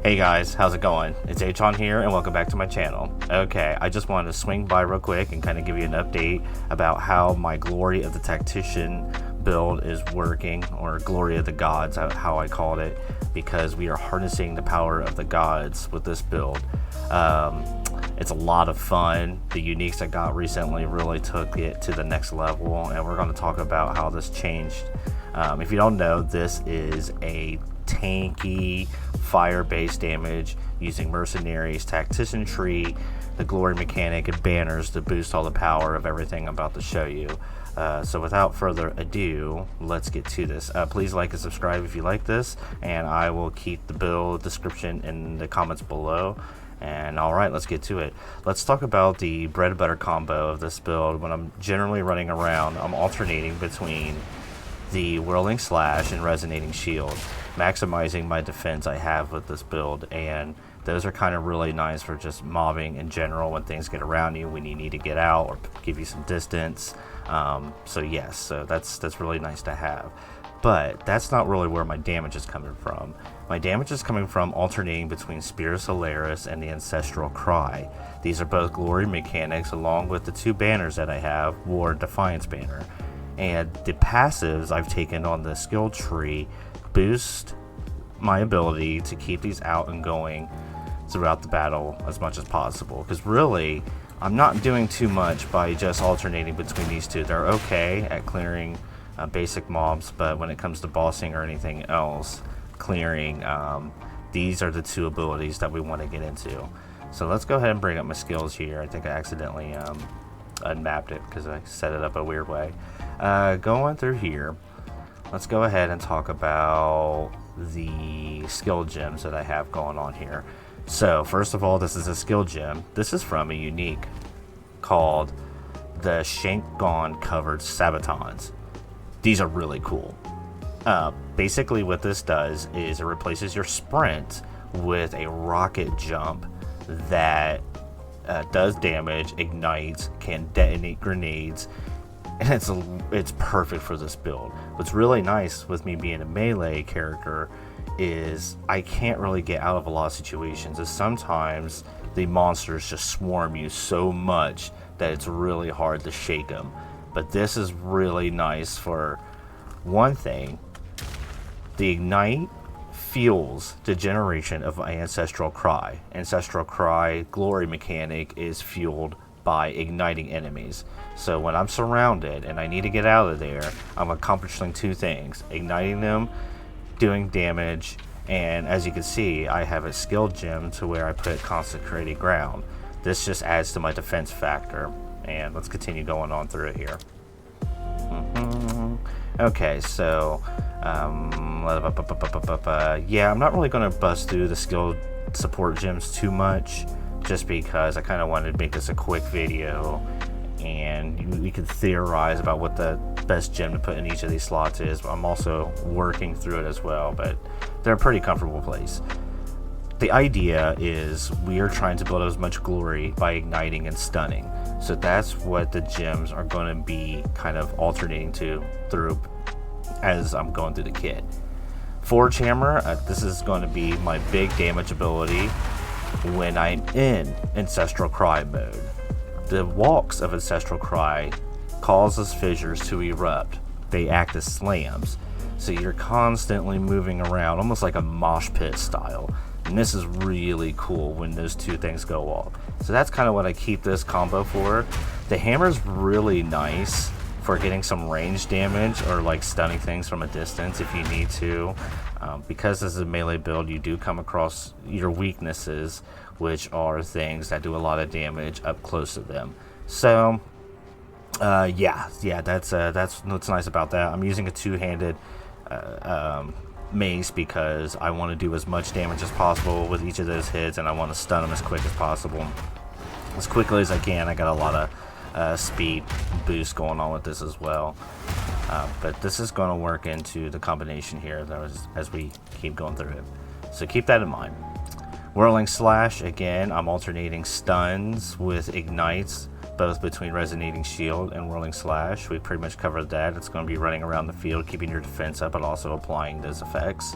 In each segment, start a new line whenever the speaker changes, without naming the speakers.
Hey guys, how's it going? It's Achon here and welcome back to my channel. Okay, I just wanted to swing by real quick and kind of give you an update about how my Glory of the Tactician build is working, or Glory of the Gods, how I called it, because we are harnessing the power of the gods with this build. It's a lot of fun. The uniques I got recently really took it to the next level, and we're going to talk about how this changed. If you don't know, this is a tanky fire-based damage using mercenaries, tactician tree, the glory mechanic, and banners to boost all the power of everything I'm about to show you. So without further ado, let's get to this. Please like and subscribe if you like this, and I will keep the build description in the comments below. And alright, let's get to it. Let's talk about the bread and butter combo of this build. When I'm generally running around, I'm alternating between the whirling slash and resonating shield, maximizing my defense I have with this build, and those are kind of really nice for just mobbing in general when things get around you, when you need to get out or give you some distance. So yes, so that's really nice to have. But that's not really where my damage is coming from. My damage is coming from alternating between Spear of Solaris and the Ancestral Cry. These are both glory mechanics along with the two banners that I have, War and Defiance banner. And the passives I've taken on the skill tree boost my ability to keep these out and going throughout the battle as much as possible. Because really, I'm not doing too much by just alternating between these two. They're okay at clearing basic mobs, but when it comes to bossing or anything else, clearing, these are the two abilities that we want to get into. So let's go ahead and bring up my skills here. I think I accidentally unmapped it because I set it up a weird way. Going through here, let's go ahead and talk about the skill gems that I have going on here. So first of all, this is a skill gem. This is from a unique called the Shank Gone Covered Sabatons. These are really cool. Basically what this does is it replaces your sprint with a rocket jump that does damage, ignites, can detonate grenades, and it's perfect for this build. What's really nice with me being a melee character is I can't really get out of a lot of situations, as sometimes the monsters just swarm you so much that it's really hard to shake them. But this is really nice for one thing. The ignite fuels the generation of Ancestral Cry. Ancestral Cry glory mechanic is fueled by igniting enemies. So when I'm surrounded and I need to get out of there, I'm accomplishing two things: igniting them, doing damage, and as you can see, I have a skill gem to where I put Consecrated Ground. This just adds to my defense factor. And let's continue going on through it here. Okay, so yeah, I'm not really going to bust through the skill support gems too much, just because I kind of wanted to make this a quick video, and we could theorize about what the best gem to put in each of these slots is. I'm also working through it as well, but they're a pretty comfortable place. The idea is we are trying to build as much glory by igniting and stunning. So that's what the gems are going to be kind of alternating through as I'm going through the kit. Forge Hammer, this is going to be my big damage ability when I'm in Ancestral Cry mode. The walks of Ancestral Cry causes fissures to erupt. They act as slams. So you're constantly moving around, almost like a mosh pit style. And this is really cool when those two things go off. So that's kind of what I keep this combo for. The hammer's really nice for getting some range damage or like stunning things from a distance if you need to. Because this is a melee build, you do come across your weaknesses, which are things that do a lot of damage up close to them. So yeah, that's what's nice about that. I'm using a two-handed mace because I want to do as much damage as possible with each of those hits, and I want to stun them as quick as possible, as quickly as I can. I got a lot of speed boost going on with this as well, but this is going to work into the combination here as we keep going through it, so keep that in mind. Whirling Slash, again, I'm alternating stuns with ignites, both between Resonating Shield and Whirling Slash. We pretty much covered that. It's going to be running around the field, keeping your defense up, but also applying those effects.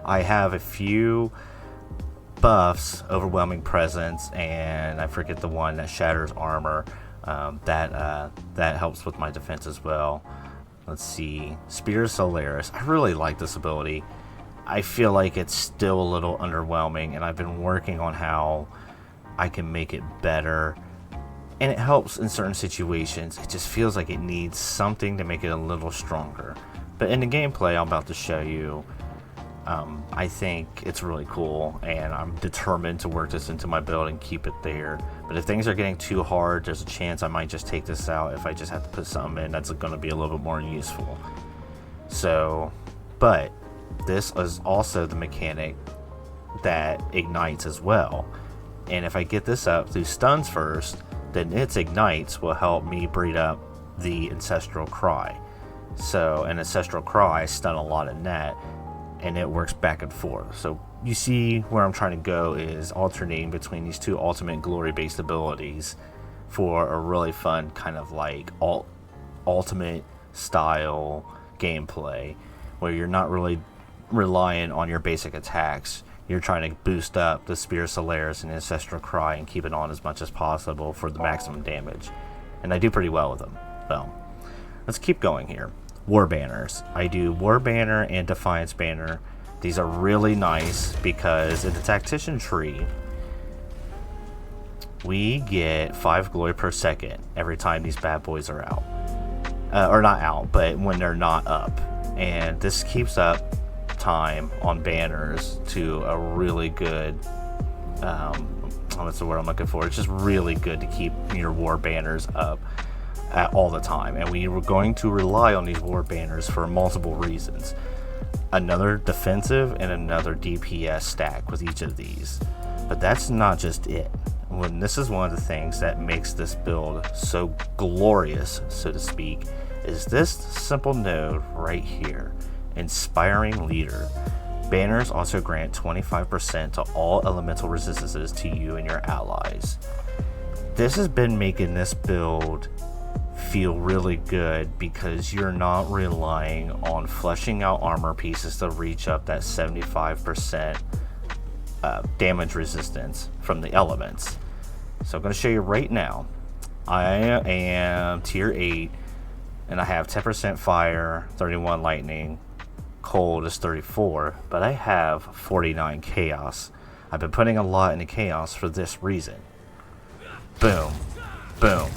I have a few buffs, Overwhelming Presence, and I forget the one that shatters armor. That helps with my defense as well. Let's see, Spear of Solaris. I really like this ability. I feel like it's still a little underwhelming, and I've been working on how I can make it better. And it helps in certain situations. It just feels like it needs something to make it a little stronger. But in the gameplay I'm about to show you, I think it's really cool, and I'm determined to work this into my build and keep it there. But if things are getting too hard, there's a chance I might just take this out if I just have to put something in that's going to be a little bit more useful. So, but this is also the mechanic that ignites as well. And if I get this up through stuns first, then its ignites will help me breed up the Ancestral Cry. So an Ancestral Cry, I stun a lot in that, and it works back and forth. So you see where I'm trying to go is alternating between these two ultimate glory based abilities for a really fun kind of like ultimate style gameplay where you're not really relying on your basic attacks. You're trying to boost up the Spear of Solaris and Ancestral Cry and keep it on as much as possible for the maximum damage. And I do pretty well with them. So let's keep going here. War Banners. I do War Banner and Defiance Banner. These are really nice because in the Tactician tree, we get 5 glory per second every time these bad boys are out. Or not out, but when they're not up. And this keeps up time on banners to a really good, what's the word I'm looking for? It's just really good to keep your war banners up at all the time, and we were going to rely on these war banners for multiple reasons. Another defensive and another DPS stack with each of these, but that's not just it. When this is one of the things that makes this build so glorious, so to speak, is this simple node right here, Inspiring Leader. Banners also grant 25% to all elemental resistances to you and your allies. This has been making this build feel really good because you're not relying on fleshing out armor pieces to reach up that 75% damage resistance from the elements. So I'm going to show you right now. I am tier 8 and I have 10% fire, 31 lightning, cold is 34, but I have 49 chaos. I've been putting a lot into chaos for this reason. Boom, boom.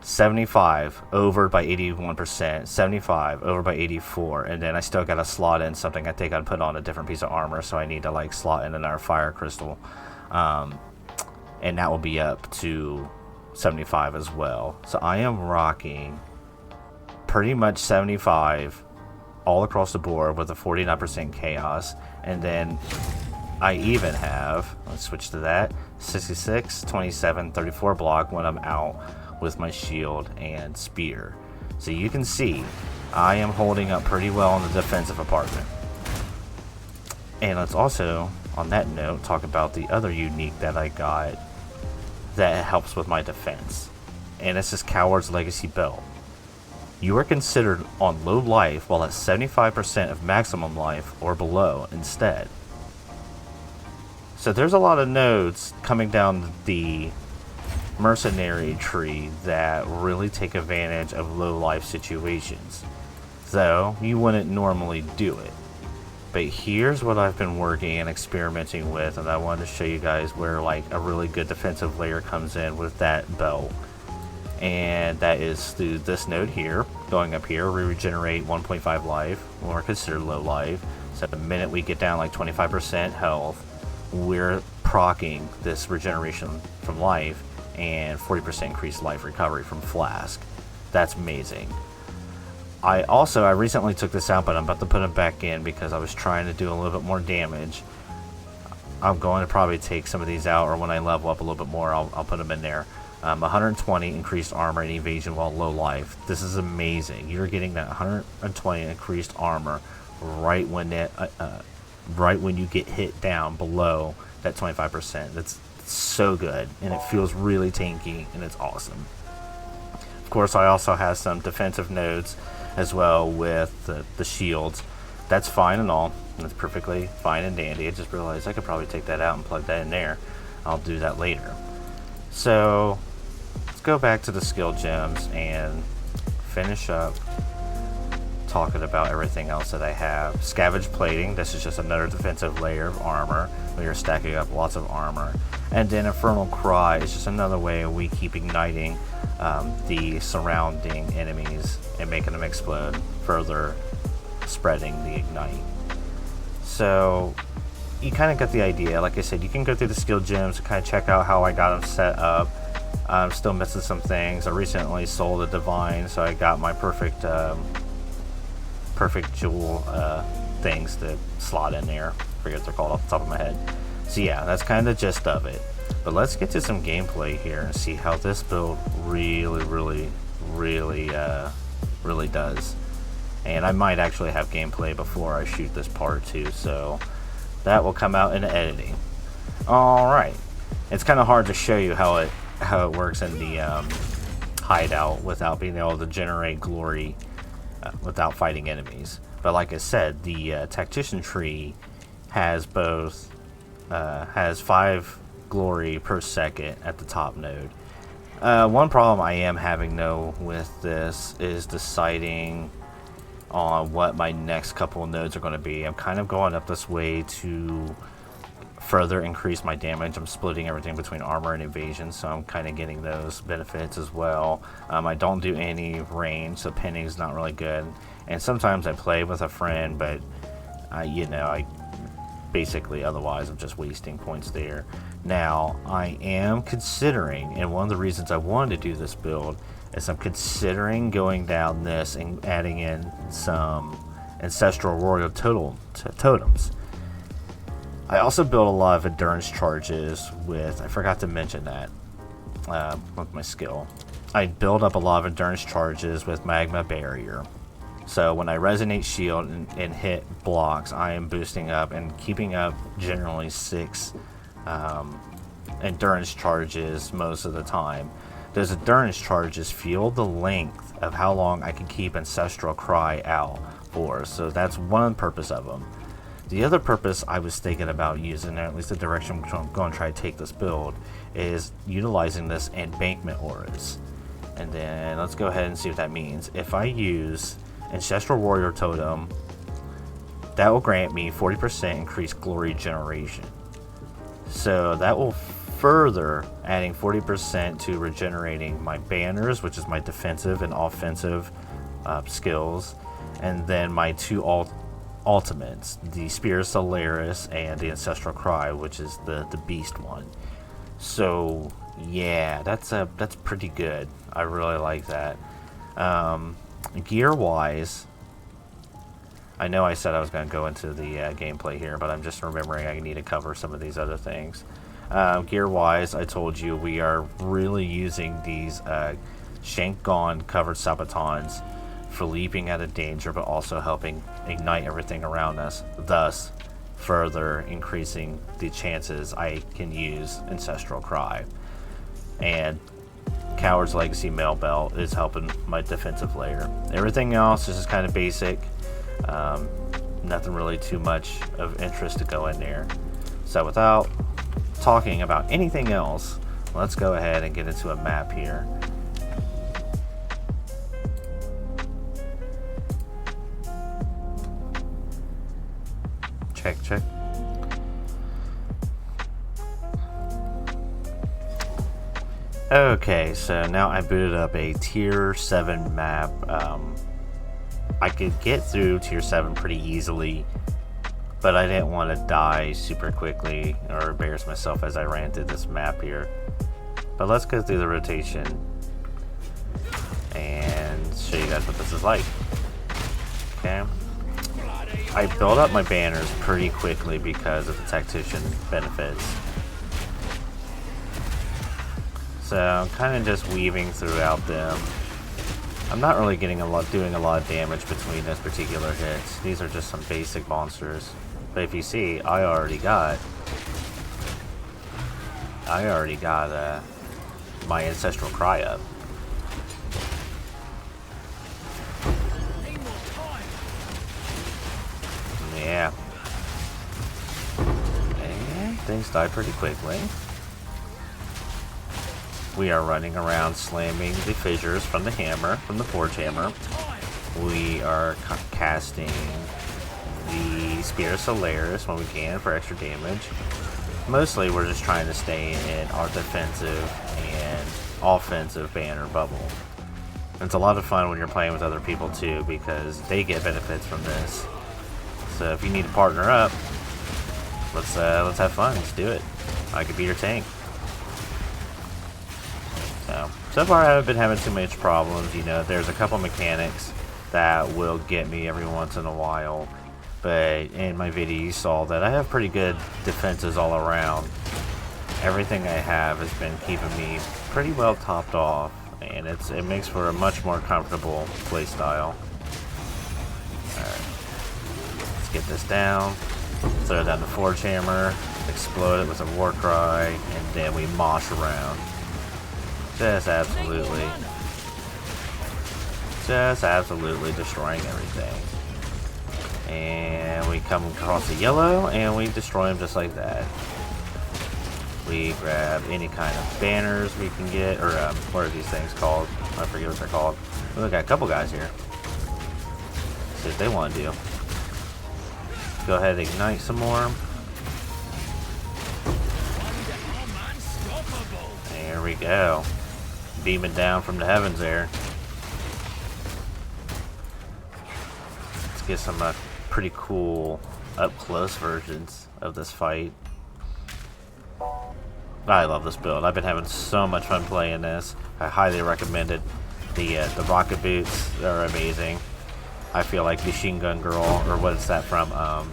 75 over by 81%, 75 over by 84, and then I still got to slot in something. I think I'd put on a different piece of armor, so I need to like slot in another fire crystal, and that will be up to 75 as well. So I am rocking pretty much 75 all across the board with a 49% chaos, and then I even have, let's switch to that, 66, 27, 34 block when I'm out with my shield and spear. So you can see I am holding up pretty well in the defensive apartment. And let's also, on that note, talk about the other unique that I got that helps with my defense. And this is Coward's Legacy Belt. You are considered on low life while at 75% of maximum life or below instead. So there's a lot of nodes coming down the mercenary tree that really take advantage of low life situations, though you wouldn't normally do it. But here's what I've been working and experimenting with, and I wanted to show you guys where like a really good defensive layer comes in with that belt. And that is through this node here. Going up here, we regenerate 1.5 life, or considered low life. So the minute we get down like 25% health, we're proccing this regeneration from life and 40% increased life recovery from Flask. That's amazing. I recently took this out, but I'm about to put it back in because I was trying to do a little bit more damage. I'm going to probably take some of these out, or when I level up a little bit more, I'll put them in there. 120 increased armor and evasion while low life. This is amazing. You're getting that 120 increased armor right when you get hit down below that 25%. That's so good, and it feels really tanky, and it's awesome. Of course, I also have some defensive nodes as well with the shields. that's fine and all. That's perfectly fine and dandy. I just realized I could probably take that out and plug that in there. I'll do that later. So let's go back to the skill gems and finish up talking about everything else that I have. Scavenge plating, this is just another defensive layer of armor. We are stacking up lots of armor. And then Infernal Cry is just another way we keep igniting the surrounding enemies and making them explode, further spreading the ignite. So you kind of got the idea. Like I said, you can go through the skill gems to kind of check out how I got them set up. I'm still missing some things. I recently sold a divine, so I got my perfect jewel things to slot in there. I forget what they're called off the top of my head. So yeah, that's kind of the gist of it. But let's get to some gameplay here and see how this build really does. And I might actually have gameplay before I shoot this part too, so that will come out in the editing. Alright, it's kind of hard to show you how it works in the hideout without being able to generate glory without fighting enemies. But like I said, the Tactician tree has both has 5 glory per second at the top node. One problem I am having though with this is deciding on what my next couple of nodes are going to be. I'm kind of going up this way to further increase my damage. I'm splitting everything between armor and evasion, so I'm kind of getting those benefits as well. I don't do any range, so pinning's not really good. And sometimes I play with a friend, but I basically otherwise I'm just wasting points there. Now I am considering, and one of the reasons I wanted to do this build is I'm considering going down this and adding in some ancestral royal totems. I also built a lot of endurance charges with, I forgot to mention that with my skill. I build up a lot of endurance charges with magma barrier. So when I resonate shield and hit blocks, I am boosting up and keeping up generally 6 endurance charges most of the time. Those endurance charges fuel the length of how long I can keep Ancestral Cry out for, so that's one purpose of them. The other purpose I was thinking about using, or at least the direction I'm going to try to take this build, is utilizing this embankment auras. And then let's go ahead and see what that means. If I use Ancestral Warrior Totem, that will grant me 40% increased glory generation. So that will further adding 40% to regenerating my banners, which is my defensive and offensive skills, and then my 2 ultimates, the Spear of Solaris and the Ancestral Cry, which is the beast one. So yeah, that's pretty good. I really like that. Gear wise, I know I said I was going to go into the gameplay here, but I'm just remembering I need to cover some of these other things. Gear wise, I told you we are really using these Shank Gone covered sabatons for leaping out of danger, but also helping ignite everything around us, thus further increasing the chances I can use Ancestral Cry. And Coward's Legacy Mail Belt is helping my defensive layer. Everything else is just kind of basic. Nothing really too much of interest to go in there. So without talking about anything else, let's go ahead and get into a map here. Check. Okay, so now I booted up a tier 7 map. I could get through tier 7 pretty easily, but I didn't want to die super quickly or embarrass myself as I ran through this map here. But let's go through the rotation and show you guys what this is like. Okay. I built up my banners pretty quickly because of the Tactician benefits. So I'm kind of just weaving throughout them. I'm not really doing a lot of damage between those particular hits. These are just some basic monsters. But if you see, I already got my Ancestral Cry up. enemies die pretty quickly. We are running around slamming the fissures from the hammer, from the forge hammer. We are casting the Spear of Solaris when we can for extra damage. Mostly we're just trying to stay in our defensive and offensive banner bubble. It's a lot of fun when you're playing with other people too, because they get benefits from this. So if you need to partner up, let's have fun. Let's do it. I could be your tank. So far I haven't been having too much problems. You know, there's a couple mechanics that will get me every once in a while, but in my video you saw that I have pretty good defenses all around. Everything I have has been keeping me pretty well topped off, and it makes for a much more comfortable playstyle. Alright, let's get this down, throw down the forge hammer, explode it with a war cry, and then we mosh around. Just absolutely destroying everything. And we come across the yellow, and we destroy them just like that. We grab any kind of banners we can get, or what are these things called? I forget what they're called. We got a couple guys here. See what they want to do. Go ahead and ignite some more. There we go. Beaming down from the heavens there. Let's get some pretty cool up-close versions of this fight. I love this build. I've been having so much fun playing this. I highly recommend it. The rocket boots are amazing. I feel like Machine Gun Girl, or what is that from? Oh,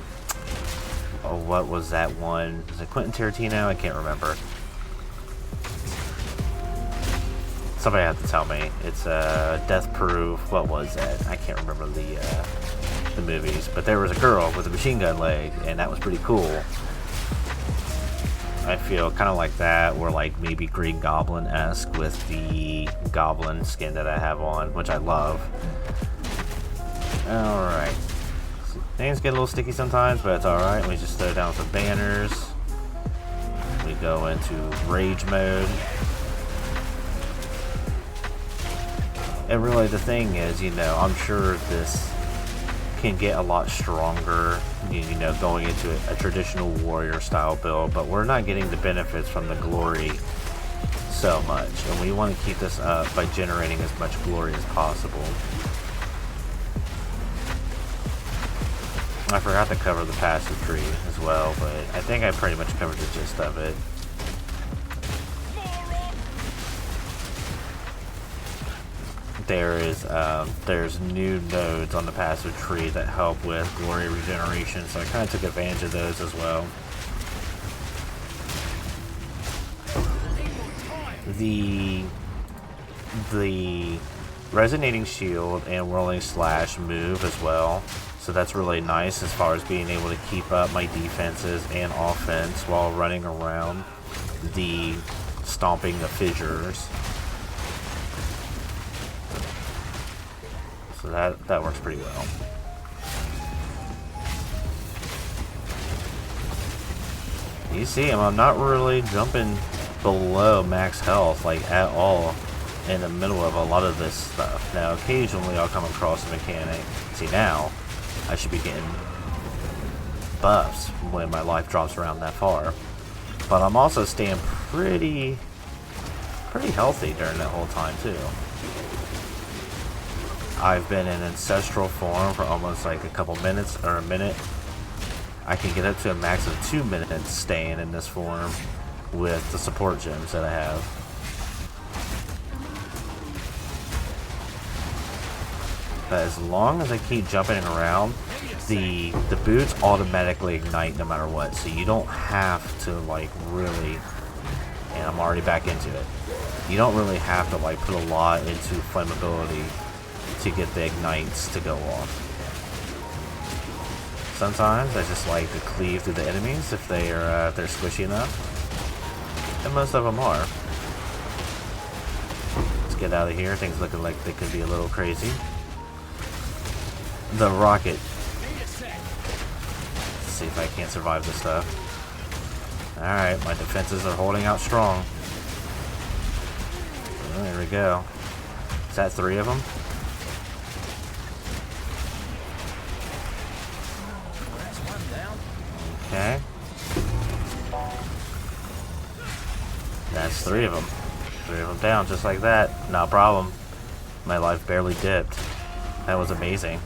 what was that one? Is it Quentin Tarantino? I can't remember. Somebody had to tell me. It's Death Proof. What was that? I can't remember the movies. But there was a girl with a machine gun leg, and that was pretty cool. I feel kind of like that, or like maybe Green Goblin-esque with the goblin skin that I have on, which I love. Alright. Things get a little sticky sometimes, but it's alright. We just throw down some banners. We go into rage mode. And really the thing is, you know, I'm sure this can get a lot stronger, you know, going into a traditional warrior style build, but we're not getting the benefits from the glory so much, and we want to keep this up by generating as much glory as possible. I forgot to cover the passive tree as well, but I think I pretty much covered the gist of it. There's new nodes on the passive tree that help with glory regeneration, so I kind of took advantage of those as well. The resonating shield and whirling slash move as well, so that's really nice as far as being able to keep up my defenses and offense while running around the stomping the fissures. So that works pretty well. You see I'm not really jumping below max health like at all in the middle of a lot of this stuff. Now occasionally I'll come across a mechanic. See, now I should be getting buffs when my life drops around that far. But I'm also staying pretty healthy during that whole time too. I've been in ancestral form for almost like a couple minutes or a minute. I can get up to a max of 2 minutes staying in this form with the support gems that I have. But as long as I keep jumping around, the boots automatically ignite no matter what, so you don't have to like really, and I'm already back into it, you don't really have to like put a lot into flammability to get the ignites to go off. Sometimes I just like to cleave through the enemies if they're squishy enough, and most of them are. Let's get out of here. Things looking like they could be a little crazy. The rocket. Let's see if I can't survive this stuff. Alright, my defenses are holding out strong. Oh, there we go. Is that 3 of them? Okay. That's 3 of them. 3 of them down, just like that. No problem. My life barely dipped. That was amazing.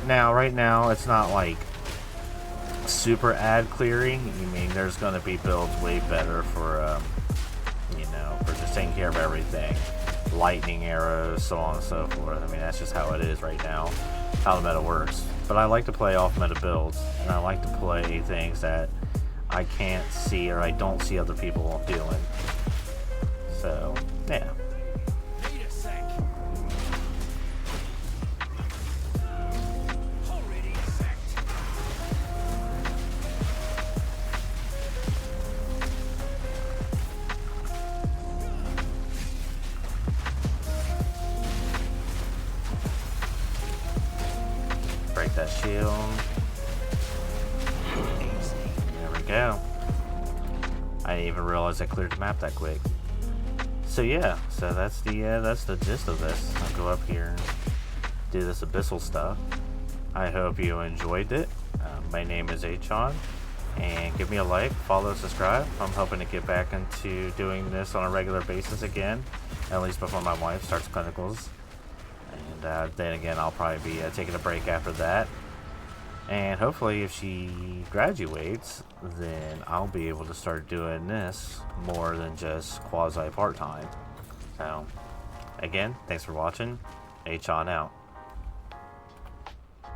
Now, right now, it's not like super ad clearing. I mean, there's going to be builds way better for, you know, for just taking care of everything. Lightning arrows, so on and so forth. I mean, that's just how it is right now, how the meta works. But I like to play off meta builds, and I like to play things that I can't see or I don't see other people doing. So, yeah. Break that shield. There we go. I didn't even realize I cleared the map that quick. So yeah, so that's the gist of this. I'll go up here and do this abyssal stuff. I hope you enjoyed it. My name is Achon, and give me a like, follow, subscribe. I'm hoping to get back into doing this on a regular basis again, at least before my wife starts clinicals. And then again, I'll probably be taking a break after that. And hopefully if she graduates, then I'll be able to start doing this more than just quasi part-time. So, again, thanks for watching. Achon out.